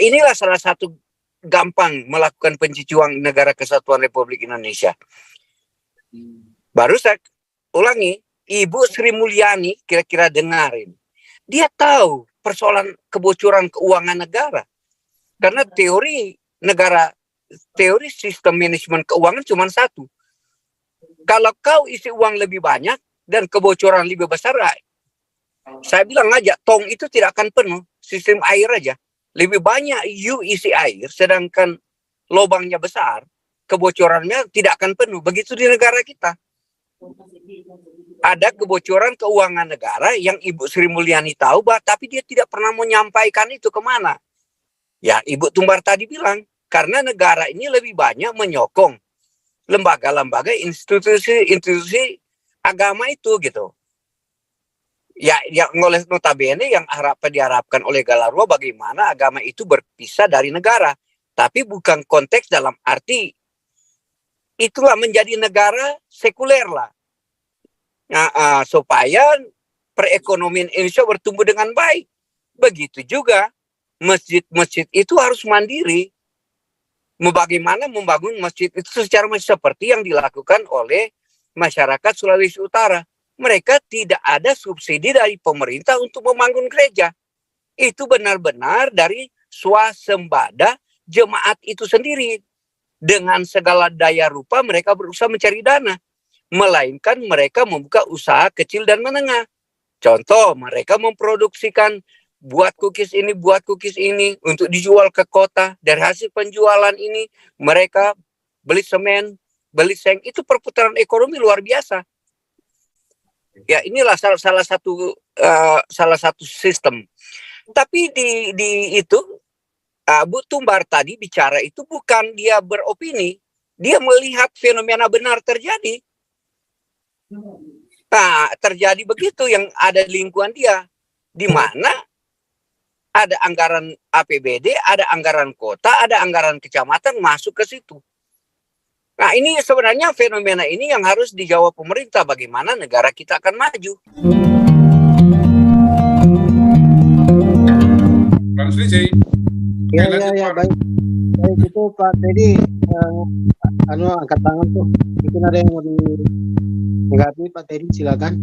inilah salah satu gampang melakukan pencucian negara kesatuan Republik Indonesia. Baru saya ulangi, Ibu Sri Mulyani kira-kira dengarin. Dia tahu persoalan kebocoran keuangan negara. Karena teori sistem manajemen keuangan cuma satu. Kalau kau isi uang lebih banyak dan kebocoran lebih besar, saya bilang aja, tong itu tidak akan penuh. Sistem air aja. Lebih banyak you isi air, sedangkan lubangnya besar, kebocorannya tidak akan penuh. Begitu di negara kita. Ada kebocoran keuangan negara yang Ibu Sri Mulyani tahu, tapi dia tidak pernah menyampaikan itu kemana. Ya, Ibu Tumbar tadi bilang, karena negara ini lebih banyak menyokong lembaga-lembaga, institusi agama itu gitu. Ya, yang oleh notabene yang diharapkan oleh Galarua bagaimana agama itu berpisah dari negara. Tapi bukan konteks dalam arti itulah menjadi negara sekuler lah. Nah, supaya perekonomian Indonesia bertumbuh dengan baik. Begitu juga masjid-masjid itu harus mandiri. Bagaimana membangun masjid itu secara seperti yang dilakukan oleh masyarakat Sulawesi Utara. Mereka tidak ada subsidi dari pemerintah untuk membangun gereja. Itu benar-benar dari swasembada jemaat itu sendiri. Dengan segala daya rupa mereka berusaha mencari dana. Melainkan mereka membuka usaha kecil dan menengah. Contoh, mereka memproduksikan buat cookies ini untuk dijual ke kota. Dari hasil penjualan ini mereka beli semen, beli seng. Itu perputaran ekonomi luar biasa. Ya, inilah salah satu sistem. Tapi di itu Bu Tumbar tadi bicara itu bukan dia beropini, dia melihat fenomena benar terjadi. Nah, terjadi begitu yang ada di lingkungan dia, di mana ada anggaran APBD, ada anggaran kota, ada anggaran kecamatan masuk ke situ. Nah, ini sebenarnya fenomena ini yang harus dijawab pemerintah, bagaimana negara kita akan maju. Ya, baik. Baik, itu Pak Teddy angkat tangan tuh. Mungkin ada yang mau ditanggapi, Pak Teddy, silakan.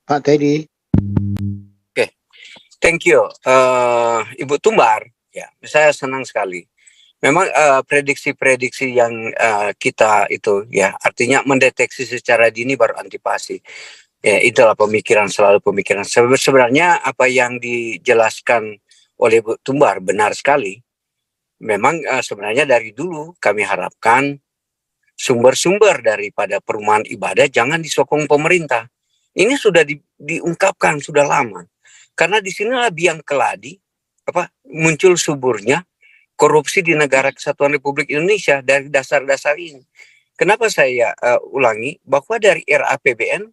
Pak Teddy. Oke, thank you, Ibu Tumbar. Ya, saya senang sekali. Memang prediksi-prediksi yang kita itu ya artinya mendeteksi secara dini baru antipasi. Ya, itulah selalu pemikiran. Sebenarnya apa yang dijelaskan oleh Bu Tumbar benar sekali. Memang sebenarnya dari dulu kami harapkan sumber-sumber daripada perumahan ibadah jangan disokong pemerintah. Ini sudah diungkapkan sudah lama. Karena di sinilah biang keladi muncul suburnya korupsi di negara kesatuan Republik Indonesia dari dasar-dasar ini. Kenapa saya ulangi bahwa dari era APBN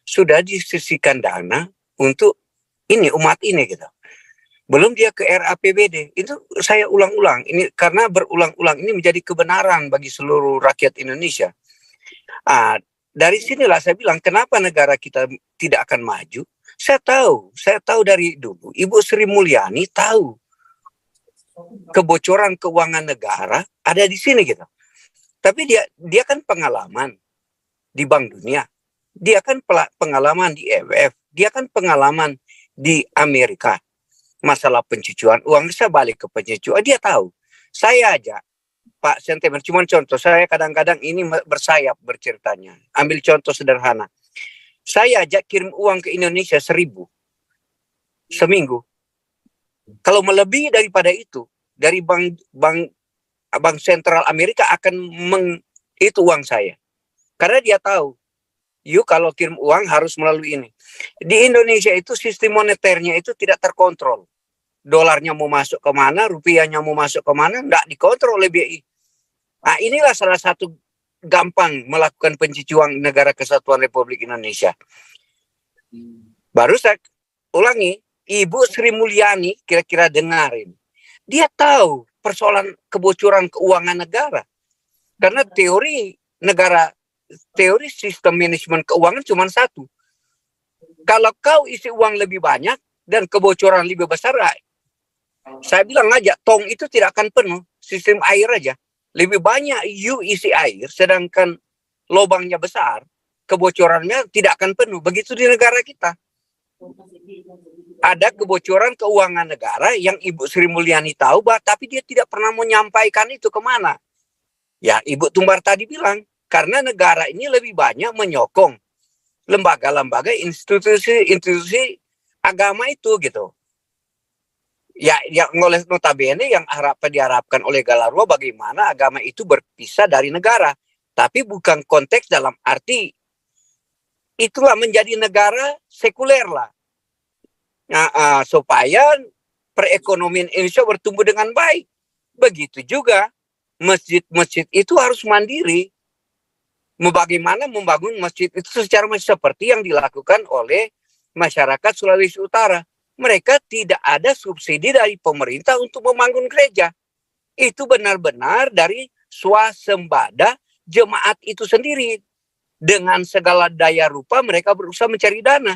sudah disisihkan dana untuk ini umat ini gitu. Belum dia ke era APBD. Itu saya ulang-ulang ini karena berulang-ulang ini menjadi kebenaran bagi seluruh rakyat Indonesia. Dari sinilah saya bilang kenapa negara kita tidak akan maju. Saya tahu dari dulu Ibu Sri Mulyani tahu kebocoran keuangan negara ada di sini gitu. Tapi dia kan pengalaman di Bank Dunia, dia kan pengalaman di IMF, dia kan pengalaman di Amerika. Masalah pencucian uang, saya balik ke pencucian, dia tahu. Saya aja, Pak Sentimen, cuma contoh, saya kadang-kadang ini bersayap berceritanya. Ambil contoh sederhana. Saya aja kirim uang ke Indonesia 1.000 seminggu. Kalau melebihi daripada itu, dari bank sentral Amerika akan itu uang saya. Karena dia tahu, kalau kirim uang harus melalui ini. Di Indonesia itu sistem moneternya itu tidak terkontrol. Dolarnya mau masuk ke mana, rupiahnya mau masuk ke mana, nggak dikontrol oleh BI. Nah, inilah salah satu gampang melakukan pencucian negara kesatuan Republik Indonesia. Baru saya ulangi, Ibu Sri Mulyani kira-kira dengarin. Dia tahu persoalan kebocoran keuangan negara. Karena teori sistem manajemen keuangan cuma satu. Kalau kau isi uang lebih banyak dan kebocoran lebih besar, saya bilang aja tong itu tidak akan penuh, sistem air aja. Lebih banyak you isi air, sedangkan lubangnya besar, kebocorannya tidak akan penuh. Begitu di negara kita. Ada kebocoran keuangan negara yang Ibu Sri Mulyani tahu, tapi dia tidak pernah menyampaikan itu kemana. Ya, Ibu Tumbar tadi bilang, karena negara ini lebih banyak menyokong lembaga-lembaga, institusi agama itu gitu. Ya, yang oleh notabene yang diharapkan oleh Galarwa bagaimana agama itu berpisah dari negara, tapi bukan konteks dalam arti itulah menjadi negara sekuler lah. Nah, supaya perekonomian Indonesia bertumbuh dengan baik. Begitu juga masjid-masjid itu harus mandiri. Bagaimana membangun masjid itu secara seperti yang dilakukan oleh masyarakat Sulawesi Utara. Mereka tidak ada subsidi dari pemerintah untuk membangun gereja. Itu benar-benar dari swasembada jemaat itu sendiri. Dengan segala daya rupa mereka berusaha mencari dana.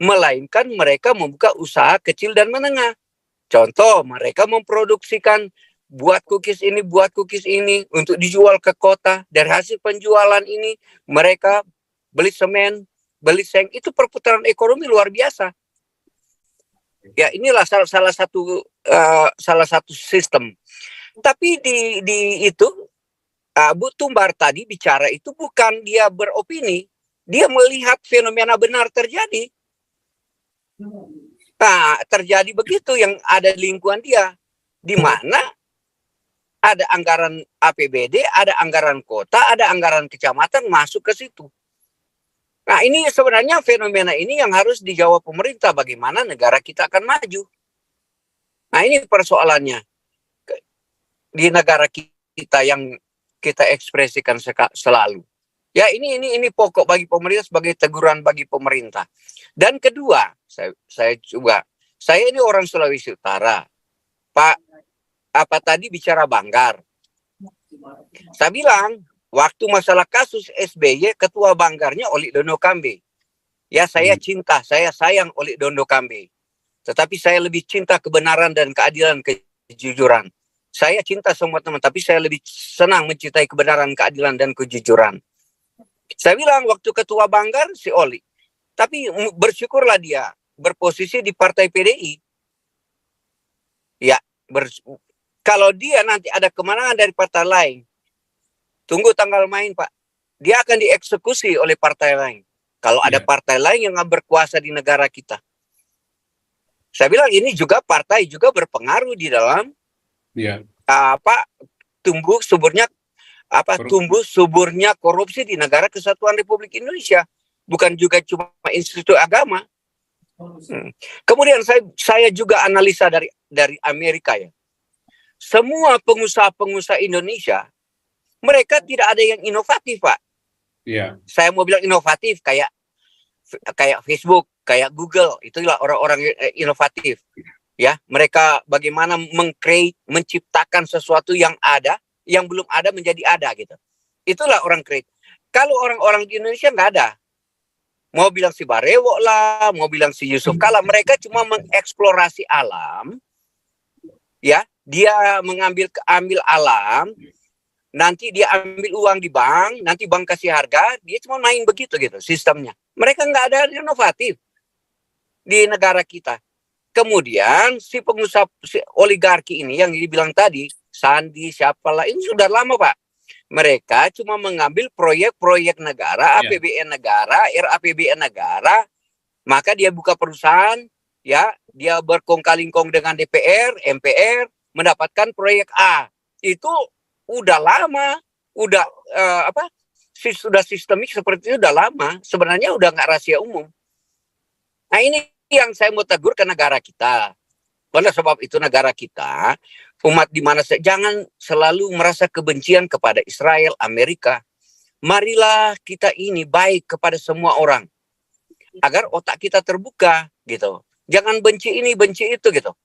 Melainkan mereka membuka usaha kecil dan menengah. Contoh, mereka memproduksikan buat cookies ini untuk dijual ke kota. Dari hasil penjualan ini mereka beli semen, beli seng. Itu perputaran ekonomi luar biasa. Ya, inilah salah satu sistem. Tapi di itu Bu Tumbar tadi bicara itu bukan dia beropini, dia melihat fenomena benar terjadi. Nah, terjadi begitu yang ada di lingkungan dia, di mana ada anggaran APBD, ada anggaran kota, ada anggaran kecamatan masuk ke situ. Nah, ini sebenarnya fenomena ini yang harus dijawab pemerintah, bagaimana negara kita akan maju. Nah, ini persoalannya di negara kita yang kita ekspresikan selalu. Ya, ini pokok bagi pemerintah, sebagai teguran bagi pemerintah. Dan kedua, saya ini orang Sulawesi Utara. Pak, apa tadi bicara Banggar. Saya bilang, waktu masalah kasus SBY, ketua Banggarnya Oli Dondo Kambe. Ya, saya cinta, saya sayang Oli Dondo Kambe. Tetapi saya lebih cinta kebenaran dan keadilan, kejujuran. Saya cinta semua teman, tapi saya lebih senang mencintai kebenaran, keadilan, dan kejujuran. Saya bilang waktu ketua Banggar si Oli. Tapi bersyukurlah dia berposisi di partai PDI. Ya, kalau dia nanti ada kemenangan dari partai lain, tunggu tanggal main, Pak. Dia akan dieksekusi oleh partai lain. Kalau ada partai lain yang berkuasa di negara kita. Saya bilang ini juga partai juga berpengaruh di dalam tumbuh suburnya korupsi di negara Kesatuan Republik Indonesia. Bukan juga cuma institusi agama. Kemudian saya juga analisa dari Amerika ya. Semua pengusaha-pengusaha Indonesia mereka tidak ada yang inovatif, Pak. Iya. Saya mau bilang inovatif kayak Facebook, kayak Google, itulah orang-orang inovatif. Ya, mereka bagaimana menciptakan sesuatu yang ada, yang belum ada menjadi ada gitu. Itulah orang create. Kalau orang-orang di Indonesia nggak ada. Mau bilang si Barewo lah, mau bilang si Yusuf Kala, mereka cuma mengeksplorasi alam. Ya, dia ambil alam. Nanti dia ambil uang di bank, nanti bank kasih harga, dia cuma main begitu gitu sistemnya. Mereka nggak ada inovatif di negara kita. Kemudian si pengusaha si oligarki ini yang dibilang tadi, Sandi siapalah, ini sudah lama Pak. Mereka cuma mengambil proyek-proyek negara, APBN negara, RAPBN negara, maka dia buka perusahaan, ya, dia berkong-kalingkong dengan DPR, MPR, mendapatkan proyek A. Itu udah lama, udah sudah sistemik seperti itu udah lama. Sebenarnya udah nggak rahasia umum. Nah ini yang saya mau tegur ke negara kita. Oleh sebab itu negara kita, umat di mana jangan selalu merasa kebencian kepada Israel, Amerika. Marilah kita ini baik kepada semua orang. Agar otak kita terbuka gitu. Jangan benci ini, benci itu gitu.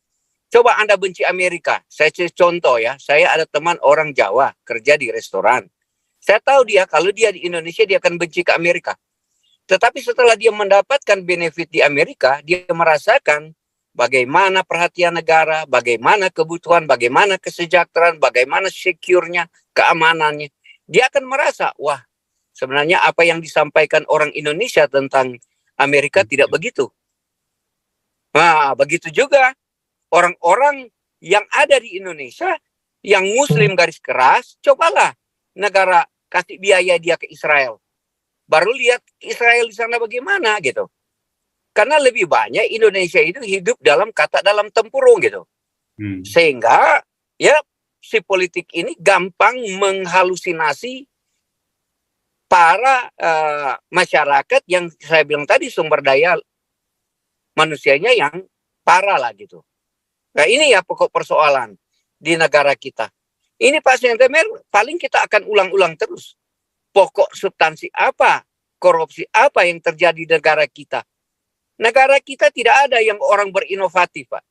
Coba Anda benci Amerika. Saya contoh ya, saya ada teman orang Jawa kerja di restoran. Saya tahu dia kalau dia di Indonesia dia akan benci ke Amerika. Tetapi setelah dia mendapatkan benefit di Amerika, dia merasakan bagaimana perhatian negara, bagaimana kebutuhan, bagaimana kesejahteraan, bagaimana secure-nya, keamanannya. Dia akan merasa, wah, sebenarnya apa yang disampaikan orang Indonesia tentang Amerika tidak begitu. Nah, begitu juga orang-orang yang ada di Indonesia yang Muslim garis keras, cobalah negara kasih biaya dia ke Israel. Baru lihat Israel di sana bagaimana gitu. Karena lebih banyak Indonesia itu hidup dalam tempurung gitu. Sehingga ya si politik ini gampang menghalusinasi para masyarakat yang saya bilang tadi sumber daya manusianya yang parah lah gitu. Nah ini ya pokok persoalan di negara kita. Ini Pak Sentemer paling kita akan ulang-ulang terus. Pokok substansi apa, korupsi apa yang terjadi di negara kita. Negara kita tidak ada yang orang berinovatif, Pak.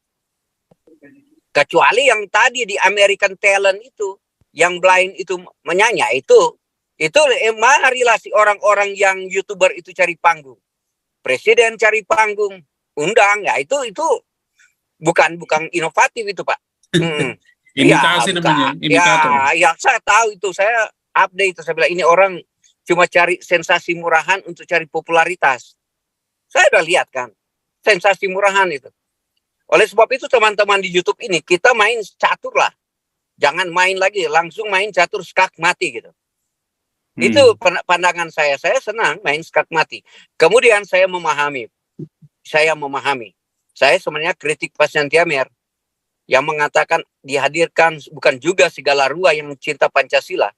Kecuali yang tadi di American Talent itu, yang blind itu menyanyi itu marilah si orang-orang yang YouTuber itu cari panggung. Presiden cari panggung, undang, ya itu bukan inovatif itu, Pak. Imitasi namanya, imitator. Ya, saya tahu itu, saya update itu, saya bilang ini orang cuma cari sensasi murahan untuk cari popularitas. Saya udah lihat kan, sensasi murahan itu. Oleh sebab itu teman-teman di YouTube ini, kita main catur lah. Jangan main lagi, langsung main catur skak mati gitu. Itu pandangan saya senang main skak mati. Kemudian saya memahami. Saya sebenarnya kritik Pak Santiamer yang mengatakan dihadirkan bukan juga si Galarua yang cinta Pancasila.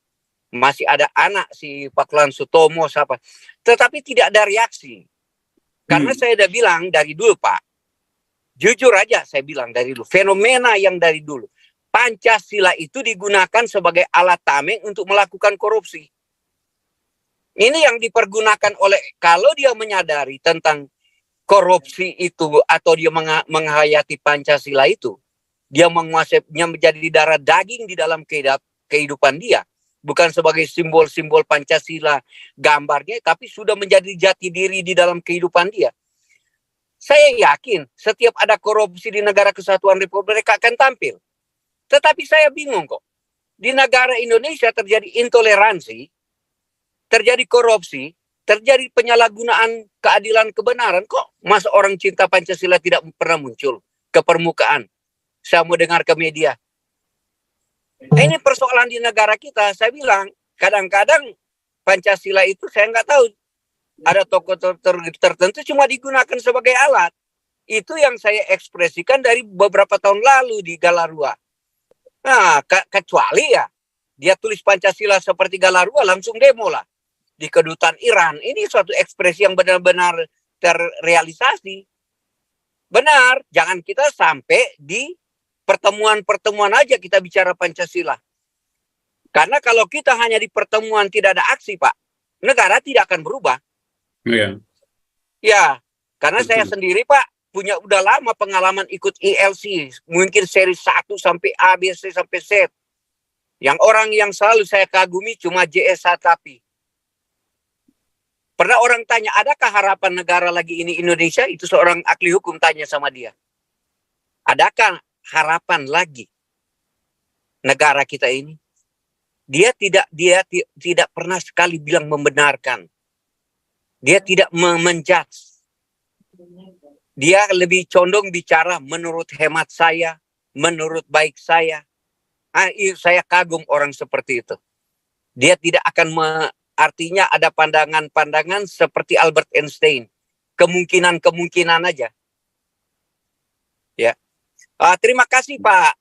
Masih ada anak si Paklan Sutomo siapa. Tetapi tidak ada reaksi. Karena saya udah bilang dari dulu, Pak. Jujur aja saya bilang dari dulu. Fenomena yang dari dulu. Pancasila itu digunakan sebagai alat tameng untuk melakukan korupsi. Ini yang dipergunakan oleh, kalau dia menyadari tentang korupsi itu atau dia menghayati Pancasila itu, dia menguasainya menjadi darah daging di dalam kehidupan dia. Bukan sebagai simbol-simbol Pancasila gambarnya, tapi sudah menjadi jati diri di dalam kehidupan dia. Saya yakin setiap ada korupsi di negara kesatuan Republik akan tampil. Tetapi saya bingung kok. Di negara Indonesia terjadi intoleransi, terjadi korupsi, terjadi penyalahgunaan keadilan kebenaran. Kok masa orang cinta Pancasila tidak pernah muncul ke permukaan? Saya mau dengar ke media. Ini persoalan di negara kita. Saya bilang, kadang-kadang Pancasila itu saya nggak tahu. Ada tokoh tertentu cuma digunakan sebagai alat. Itu yang saya ekspresikan dari beberapa tahun lalu di Galarua. Nah, kecuali ya, dia tulis Pancasila seperti Galarua, langsung demo lah. Di kedutaan Iran. Ini suatu ekspresi yang benar-benar terrealisasi. Benar, jangan kita sampai di pertemuan-pertemuan aja kita bicara Pancasila. Karena kalau kita hanya di pertemuan tidak ada aksi, Pak, negara tidak akan berubah. Iya. Ya, karena saya sendiri, Pak, punya udah lama pengalaman ikut ILC, mungkin seri 1 sampai A, B, C sampai Z. Yang orang yang selalu saya kagumi cuma JS Satapi. Pernah orang tanya, adakah harapan negara lagi ini Indonesia? Itu seorang ahli hukum tanya sama dia. Adakah harapan lagi negara kita ini? Dia tidak pernah sekali bilang membenarkan. Dia tidak menjudge. Dia lebih condong bicara menurut hemat saya, menurut baik saya. Saya kagum orang seperti itu. Dia tidak akan artinya ada pandangan-pandangan seperti Albert Einstein. Kemungkinan-kemungkinan aja. Ya. Terima kasih Pak.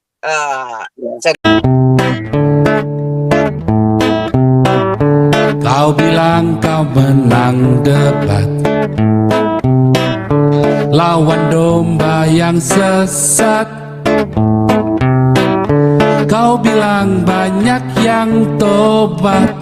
Kau bilang kau menang debat, lawan domba yang sesat. Kau bilang banyak yang tobat,